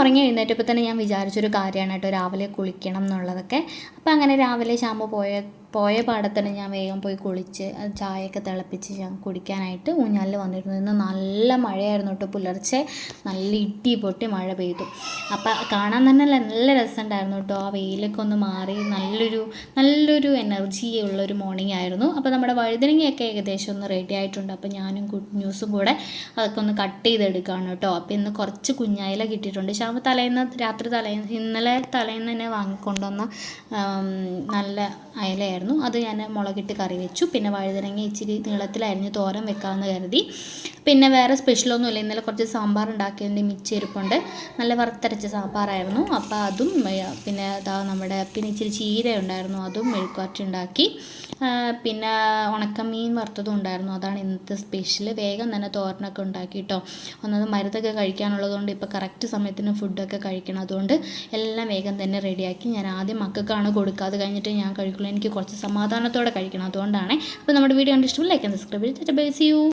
ഉറങ്ങി എഴുന്നേറ്റപ്പോൾ തന്നെ ഞാൻ വിചാരിച്ചൊരു കാര്യമാണ് കേട്ടോ, രാവിലെ കുളിക്കണം എന്നുള്ളതൊക്കെ. അപ്പോൾ അങ്ങനെ രാവിലെ ശ്യാമ പോയ പാടത്തന്നെ ഞാൻ വേഗം പോയി കുളിച്ച് ചായയൊക്കെ തിളപ്പിച്ച് ഞാൻ കുടിക്കാനായിട്ട് ഊഞ്ഞാലിൽ വന്നിരുന്നു. ഇന്ന് നല്ല മഴയായിരുന്നു കേട്ടോ, പുലർച്ചെ നല്ല ഇടി പൊട്ടി മഴ പെയ്തു. അപ്പോൾ കാണാൻ തന്നെ നല്ല രസമുണ്ടായിരുന്നു കേട്ടോ. ആ വെയിലൊക്കെ ഒന്ന് മാറി നല്ലൊരു എനർജി ഉള്ളൊരു മോർണിംഗ് ആയിരുന്നു. അപ്പോൾ നമ്മുടെ വഴുതനങ്ങയൊക്കെ ഏകദേശം ഒന്ന് റെഡി ആയിട്ടുണ്ട്. അപ്പോൾ ഞാനും ന്യൂസും കൂടെ അതൊക്കെ ഒന്ന് കട്ട് ചെയ്തെടുക്കുകയാണ് കേട്ടോ. അപ്പോൾ ഇന്ന് കുറച്ച് കുഞ്ഞായില കിട്ടിയിട്ടുണ്ട്. ശ്യാമ ഇന്നലെ തലേന്ന് തന്നെ വാങ്ങിക്കൊണ്ടുവന്ന നല്ല അയലയായിരുന്നു. അത് ഞാൻ മുളകിട്ട് കറി വെച്ചു. പിന്നെ വഴുതനങ്ങ ഇച്ചിരി നീളത്തിലരിഞ്ഞ് തോരൻ വെക്കാമെന്ന് കരുതി. പിന്നെ വേറെ സ്പെഷ്യലൊന്നുമില്ല. ഇന്നലെ കുറച്ച് സാമ്പാർ ഉണ്ടാക്കിയതിൻ്റെ മിച്ചിരിപ്പുണ്ട്. നല്ല വറുത്തരച്ച സാമ്പാറായിരുന്നു. അപ്പോൾ അതും പിന്നെ പിന്നെ ഇച്ചിരി ചീര ഉണ്ടായിരുന്നു, അതും മെഴുക്കുവരട്ടി ഉണ്ടാക്കി. പിന്നെ ഉണക്കമീൻ വറുത്തതും ഉണ്ടായിരുന്നു. അതാണ് ഇന്നത്തെ സ്പെഷ്യൽ. വേഗം തന്നെ തോരനൊക്കെ ഉണ്ടാക്കി കേട്ടോ. ഒന്നത് മരുന്നൊക്കെ കഴിക്കാനുള്ളതുകൊണ്ട് ഇപ്പോൾ കറക്റ്റ് സമയത്തിന് ഫുഡൊക്കെ കഴിക്കണം. അതുകൊണ്ട് എല്ലാം വേഗം തന്നെ റെഡിയാക്കി. ഞാൻ ആദ്യം മക്കൾക്കാണ് കൊടുക്കുക, അത് കഴിഞ്ഞിട്ട് ഞാൻ കഴിക്കുള്ളൂ. എനിക്ക് കുറച്ച് സമാധാനത്തോടെ കഴിക്കണം, അതുകൊണ്ടാണ്. അപ്പോൾ നമ്മുടെ വീഡിയോ കണ്ട് ഇഷ്ടമുള്ള ലൈക്ക് ആൻഡ് സബ്സ്ക്രൈബ് ചെയ്ത് ബൈ, സീ യു.